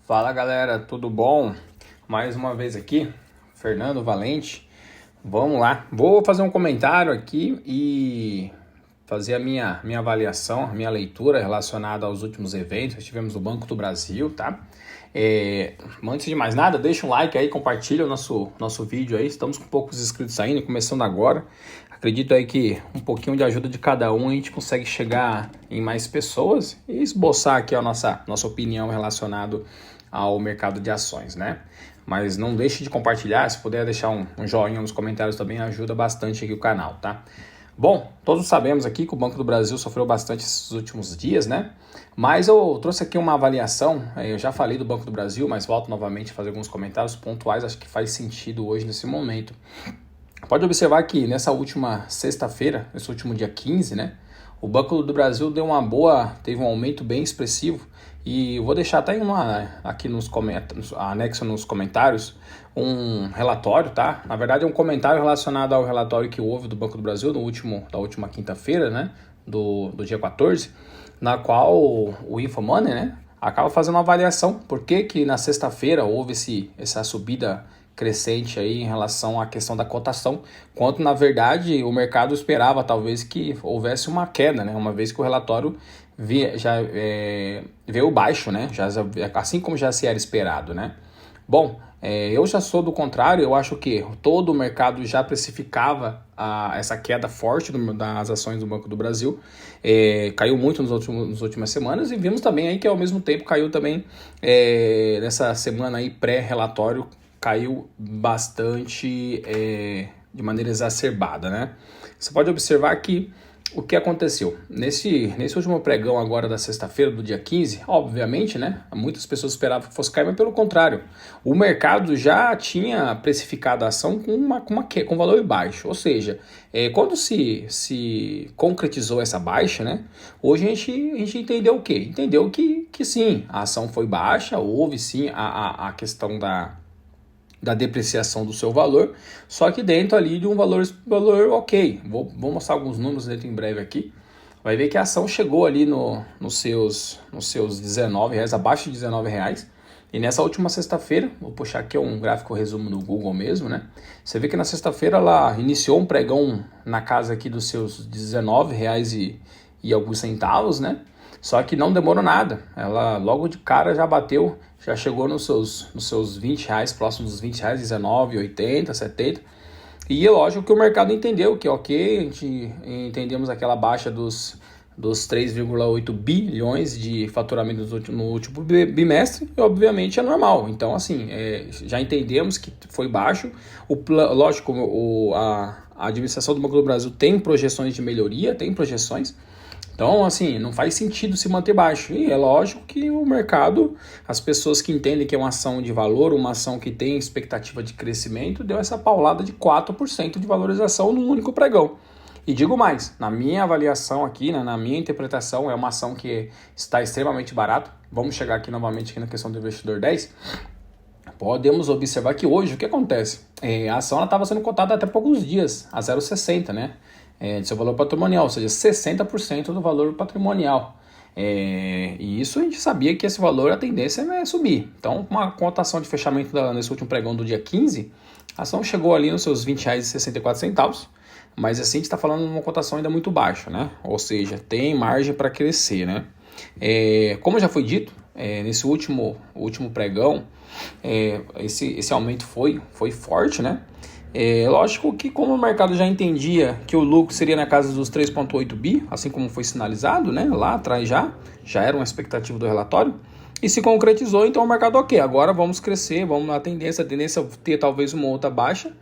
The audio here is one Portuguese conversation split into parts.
Fala galera, tudo bom? Mais uma vez aqui, Fernando Valente. Vamos lá, vou fazer um comentário aqui e fazer a minha avaliação, a minha leitura relacionada aos últimos eventos que tivemos no Banco do Brasil, tá? Antes de mais nada, deixa um like aí, compartilha o nosso vídeo aí. Estamos com poucos inscritos ainda, começando agora. Acredito aí que um pouquinho de ajuda de cada um a gente consegue chegar em mais pessoas e esboçar aqui a nossa opinião relacionada ao mercado de ações, né? Mas não deixe de compartilhar, se puder deixar um joinha nos comentários também ajuda bastante aqui o canal, tá? Bom, todos sabemos aqui que o Banco do Brasil sofreu bastante esses últimos dias, né? Mas eu trouxe aqui uma avaliação, eu já falei do Banco do Brasil, mas volto novamente a fazer alguns comentários pontuais, acho que faz sentido hoje nesse momento. Pode observar que nessa última sexta-feira, nesse último dia 15, né? O Banco do Brasil teve um aumento bem expressivo e eu vou deixar até aqui anexo nos comentários um relatório, tá? Na verdade é um comentário relacionado ao relatório que houve do Banco do Brasil da última quinta-feira, né? Do dia 14, na qual o InfoMoney, né? Acaba fazendo uma avaliação por que na sexta-feira houve essa subida crescente aí em relação à questão da cotação, quanto na verdade o mercado esperava talvez que houvesse uma queda, né? Uma vez que o relatório veio baixo, né? Assim como já se era esperado, né? Bom, eu já sou do contrário, eu acho que todo o mercado já precificava essa queda forte das ações do Banco do Brasil, caiu muito nas últimas semanas e vimos também aí que ao mesmo tempo caiu também nessa semana aí pré-relatório, caiu bastante de maneira exacerbada, né? Você pode observar que o que aconteceu? Nesse último pregão agora da sexta-feira, do dia 15, obviamente, né? Muitas pessoas esperavam que fosse cair, mas pelo contrário, o mercado já tinha precificado a ação com valor baixo, ou seja, quando se concretizou essa baixa, né? Hoje a gente entendeu o quê? Entendeu que sim, a ação foi baixa, houve sim a questão da depreciação do seu valor, só que dentro ali de um valor ok. Vou mostrar alguns números dentro em breve aqui. Vai ver que a ação chegou ali nos seus R$19, abaixo de R$19. E nessa última sexta-feira, vou puxar aqui um gráfico resumo no Google mesmo, né? Você vê que na sexta-feira ela iniciou um pregão na casa aqui dos seus R$19 e alguns centavos, né? Só que não demorou nada, ela logo de cara já chegou nos seus R$20, próximos dos R$20, 19, 80, 70. E é lógico que o mercado entendeu que entendemos aquela baixa dos 3,8 bilhões de faturamento no último bimestre, e obviamente é normal. Então, assim, já entendemos que foi baixo. Lógico, a administração do Banco do Brasil tem projeções de melhoria, tem projeções. Então, assim, não faz sentido se manter baixo. E é lógico que o mercado, as pessoas que entendem que é uma ação de valor, uma ação que tem expectativa de crescimento, deu essa paulada de 4% de valorização num único pregão. E digo mais, na minha avaliação aqui, né, na minha interpretação, é uma ação que está extremamente barata. Vamos chegar aqui novamente aqui na questão do investidor 10. Podemos observar que hoje, o que acontece? A ação estava sendo cotada até poucos dias, a 0,60, né? De seu valor patrimonial, ou seja, 60% do valor patrimonial. E isso a gente sabia que esse valor, a tendência é subir. Então, com uma cotação de fechamento nesse último pregão do dia 15, a ação chegou ali nos seus R$20,64, mas assim a gente está falando de uma cotação ainda muito baixa, né? Ou seja, tem margem para crescer, né? Como já foi dito, nesse último pregão, esse aumento foi forte, né? Lógico que como o mercado já entendia que o lucro seria na casa dos 3,8 bi, assim como foi sinalizado, né, lá atrás já era uma expectativa do relatório, e se concretizou, então o mercado ok, agora vamos crescer, vamos na tendência ter talvez uma outra baixa,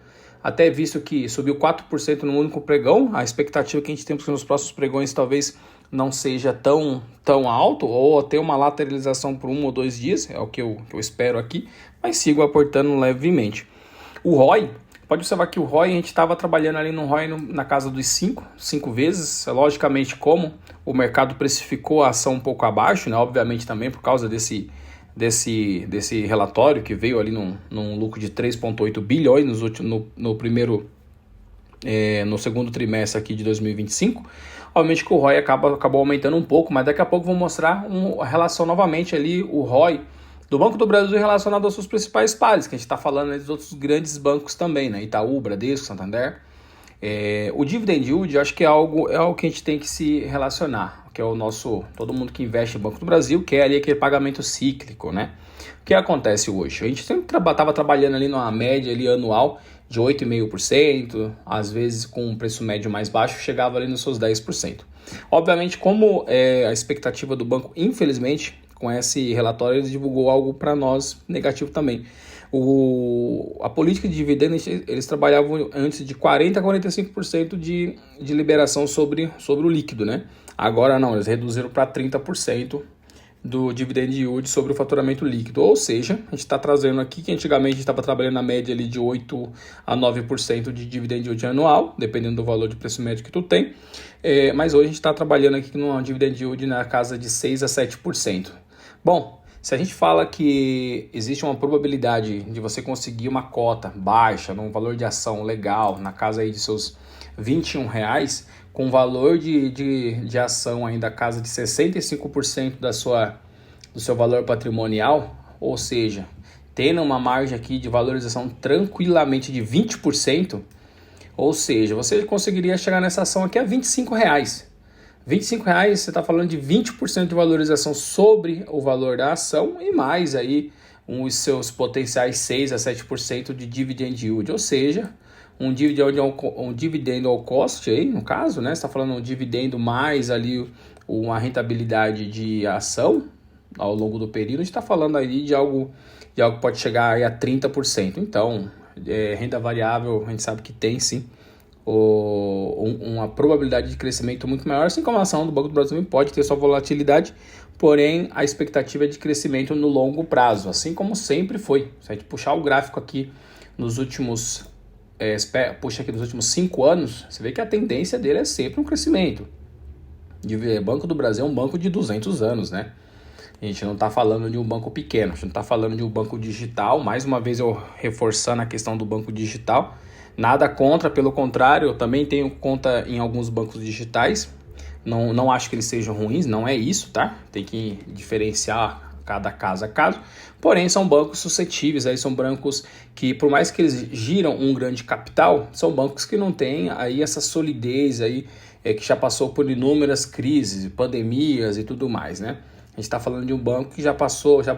até visto que subiu 4% no único pregão, a expectativa que a gente tem nos próximos pregões talvez não seja tão alto, ou ter uma lateralização por 1 ou 2 dias, é o que eu espero aqui, mas sigo aportando levemente. O ROI, pode observar que o ROI, a gente estava trabalhando ali no ROI na casa dos 5 vezes. Logicamente, como o mercado precificou a ação um pouco abaixo, né? Obviamente também por causa desse relatório que veio ali num lucro de 3,8 bilhões no segundo trimestre aqui de 2025. Obviamente que o ROI acabou aumentando um pouco, mas daqui a pouco vou mostrar a relação novamente ali, o ROI do Banco do Brasil relacionado aos seus principais pares, que a gente está falando dos outros grandes bancos também, né? Itaú, Bradesco, Santander. O dividend yield, eu acho que é algo que a gente tem que se relacionar, que é o nosso, todo mundo que investe no Banco do Brasil quer ali aquele pagamento cíclico, né? O que acontece hoje? A gente sempre estava trabalhando ali numa média ali anual de 8,5%, às vezes com um preço médio mais baixo, chegava ali nos seus 10%. Obviamente, como a expectativa do banco, infelizmente, com esse relatório, ele divulgou algo para nós negativo também. A política de dividendos, eles trabalhavam antes de 40% a 45% de liberação sobre o líquido, né? Agora não, eles reduziram para 30% do dividend yield sobre o faturamento líquido. Ou seja, a gente está trazendo aqui que antigamente a gente estava trabalhando na média ali de 8% a 9% de dividend yield anual, dependendo do valor de preço médio que tu tem. Mas hoje a gente está trabalhando aqui numa dividend yield na casa de 6% a 7%. Bom, se a gente fala que existe uma probabilidade de você conseguir uma cota baixa, num valor de ação legal, na casa aí de seus R$21, com valor de ação ainda a casa de 65% do seu valor patrimonial, ou seja, tendo uma margem aqui de valorização tranquilamente de 20%, ou seja, você conseguiria chegar nessa ação aqui a R$25. R$25, você está falando de 20% de valorização sobre o valor da ação e mais aí os seus potenciais 6% a 7% de dividend yield, ou seja, um dividendo ao cost aí, no caso, né? Você está falando um dividendo mais ali uma rentabilidade de ação ao longo do período, a gente está falando aí de algo que pode chegar aí a 30%. Então, renda variável, a gente sabe que tem sim uma probabilidade de crescimento muito maior, assim como a ação do Banco do Brasil pode ter sua volatilidade, porém a expectativa é de crescimento no longo prazo, assim como sempre foi. Se a gente puxar o gráfico aqui nos últimos 5 anos, você vê que a tendência dele é sempre um crescimento. O Banco do Brasil é um banco de 200 anos, né? A gente não está falando de um banco pequeno, a gente não está falando de um banco digital. Mais uma vez eu reforçando a questão do banco digital. Nada contra, pelo contrário, eu também tenho conta em alguns bancos digitais. Não acho que eles sejam ruins, não é isso, tá? Tem que diferenciar cada caso a caso. Porém, são bancos suscetíveis, aí são bancos que, por mais que eles giram um grande capital, são bancos que não têm aí essa solidez aí, que já passou por inúmeras crises, pandemias e tudo mais, né? A gente está falando de um banco que já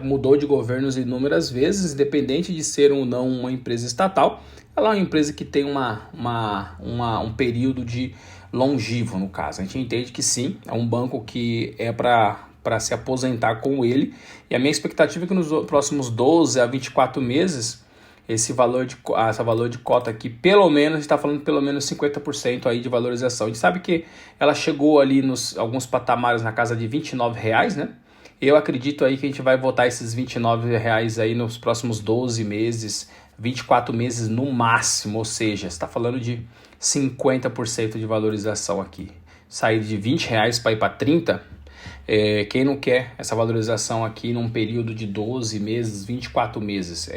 mudou de governos inúmeras vezes, independente de ser ou não uma empresa estatal. Ela é uma empresa que tem um período de longevo, no caso. A gente entende que sim, é um banco que é para se aposentar com ele. E a minha expectativa é que nos próximos 12 a 24 meses, esse valor de cota aqui, pelo menos, a gente está falando pelo menos 50% aí de valorização. A gente sabe que ela chegou ali nos alguns patamares na casa de R$29, né? Eu acredito aí que a gente vai voltar esses R$29 aí nos próximos 12 meses, 24 meses no máximo, ou seja, você está falando de 50% de valorização aqui. Sair de R$20 para ir para 30, quem não quer essa valorização aqui num período de 12 meses, 24 meses?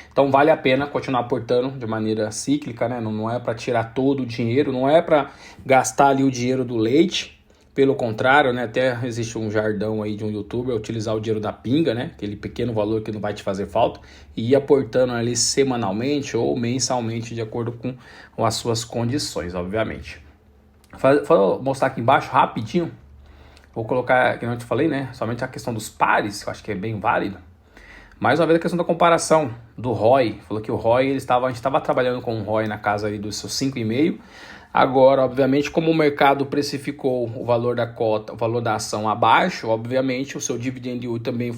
Então vale a pena continuar aportando de maneira cíclica, né? Não é para tirar todo o dinheiro, não é para gastar ali o dinheiro do leite. Pelo contrário, né, até existe um jardão aí de um youtuber utilizar o dinheiro da pinga, né, aquele pequeno valor que não vai te fazer falta, e ir aportando ali semanalmente ou mensalmente de acordo com as suas condições, obviamente. Vou mostrar aqui embaixo rapidinho, vou colocar, como eu te falei, né, somente a questão dos pares, que eu acho que é bem válido. Mais uma vez a questão da comparação do ROI, falou que o ROI, a gente estava trabalhando com o ROI na casa ali dos seus 5,5%. Agora, obviamente, como o mercado precificou o valor da cota, o valor da ação abaixo, obviamente o seu dividend yield também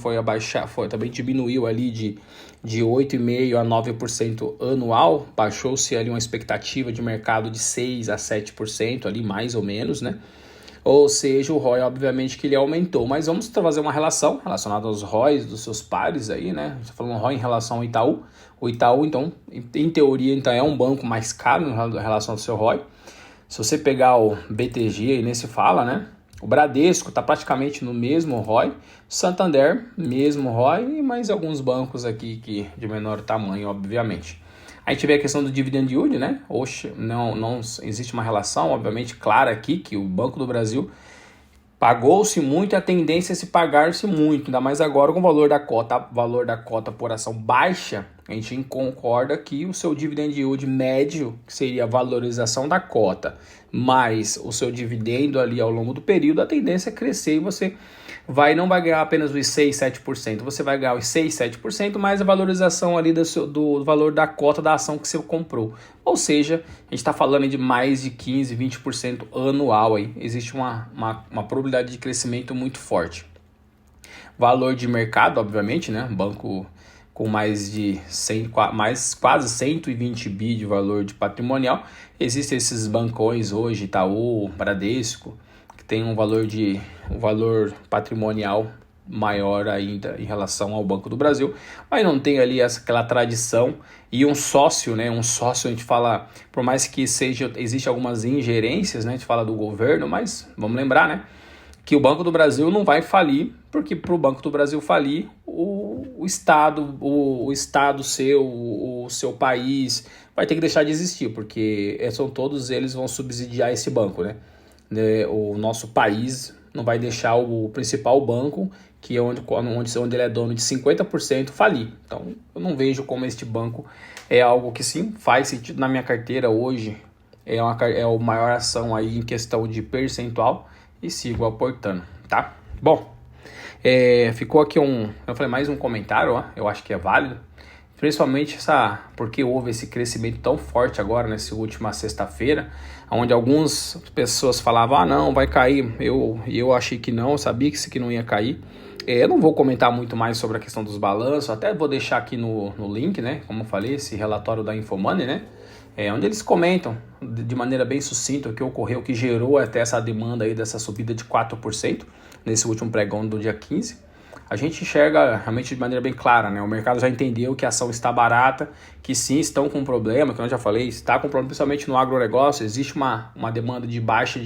também diminuiu ali de 8,5% a 9% anual, baixou-se ali uma expectativa de mercado de 6% a 7% ali, mais ou menos, né? Ou seja, o ROI, obviamente, que ele aumentou. Mas vamos fazer uma relação relacionada aos ROIs dos seus pares aí, né? A gente está falando ROI em relação ao Itaú. O Itaú, então, em teoria, então, é um banco mais caro em relação ao seu ROI. Se você pegar o BTG, aí nem se fala, né? O Bradesco está praticamente no mesmo ROI. Santander, mesmo ROI. E mais alguns bancos aqui que de menor tamanho, obviamente. A gente vê a questão do dividend yield, né? Não existe uma relação, obviamente, clara aqui, que o Banco do Brasil Pagou-se muito e a tendência é se pagar-se muito, ainda mais agora com o valor da cota por ação baixa, a gente concorda que o seu dividend yield médio, que seria a valorização da cota, mais o seu dividendo ali ao longo do período, a tendência é crescer e você não vai ganhar apenas os 6, 7%, você vai ganhar os 6, 7% mais a valorização ali do valor da cota da ação que você comprou. Ou seja, a gente está falando de mais de 15, 20% anual aí. Existe uma probabilidade de crescimento muito forte. Valor de mercado, obviamente, né? Banco com mais de quase 120 bi de valor de patrimonial. Existem esses bancões hoje, Itaú, Bradesco, que tem um valor patrimonial maior ainda em relação ao Banco do Brasil, mas não tem ali aquela tradição e um sócio, né? Um sócio, a gente fala, por mais que existe algumas ingerências, né? A gente fala do governo, mas vamos lembrar, né? Que o Banco do Brasil não vai falir, porque para o Banco do Brasil falir, o Estado, o seu país vai ter que deixar de existir, porque todos eles vão subsidiar esse banco, né? O nosso país não vai deixar o principal banco, que é onde ele é dono de 50%, falir. Então, eu não vejo como este banco é algo que sim, faz sentido na minha carteira hoje. É a maior ação aí em questão de percentual e sigo aportando, tá? Bom, ficou aqui eu falei mais um comentário, ó, eu acho que é válido. Principalmente porque houve esse crescimento tão forte agora, nessa última sexta-feira, onde algumas pessoas falavam, não, vai cair. Eu achei que não, eu sabia que isso aqui não ia cair. Eu não vou comentar muito mais sobre a questão dos balanços, até vou deixar aqui no link, né? Como eu falei, esse relatório da Infomoney, né? Onde eles comentam de maneira bem sucinta o que ocorreu, o que gerou até essa demanda aí dessa subida de 4% nesse último pregão do dia 15. A gente enxerga realmente de maneira bem clara, né? O mercado já entendeu que a ação está barata, que sim, estão com problema, que eu já falei, está com problema principalmente no agronegócio, existe uma demanda de baixa,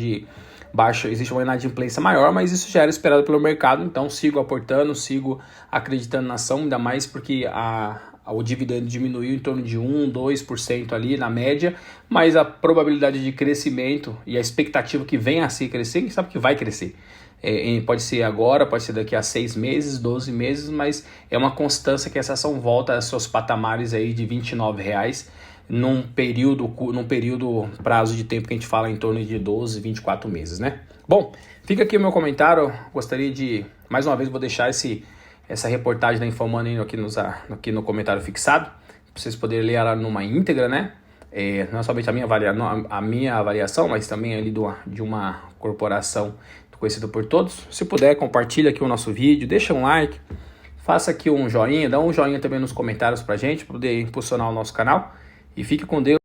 existe uma inadimplência maior, mas isso já era esperado pelo mercado, então sigo aportando, sigo acreditando na ação, ainda mais porque o dividendo diminuiu em torno de 1, 2% ali na média, mas a probabilidade de crescimento e a expectativa que venha a se crescer, quem sabe que vai crescer. Pode ser agora, pode ser daqui a 6 meses, 12 meses, mas é uma constância que essa ação volta aos seus patamares aí de R$29 num período prazo de tempo que a gente fala em torno de 12, 24 meses, né? Bom, fica aqui o meu comentário, gostaria de, mais uma vez, vou deixar essa reportagem da Infomoney aqui no comentário fixado, para vocês poderem ler ela numa íntegra, né? Não somente a minha avaliação, mas também ali de uma corporação conhecido por todos. Se puder, compartilha aqui o nosso vídeo, deixa um like, faça aqui um joinha, dá um joinha também nos comentários pra gente, para poder impulsionar o nosso canal, e fique com Deus.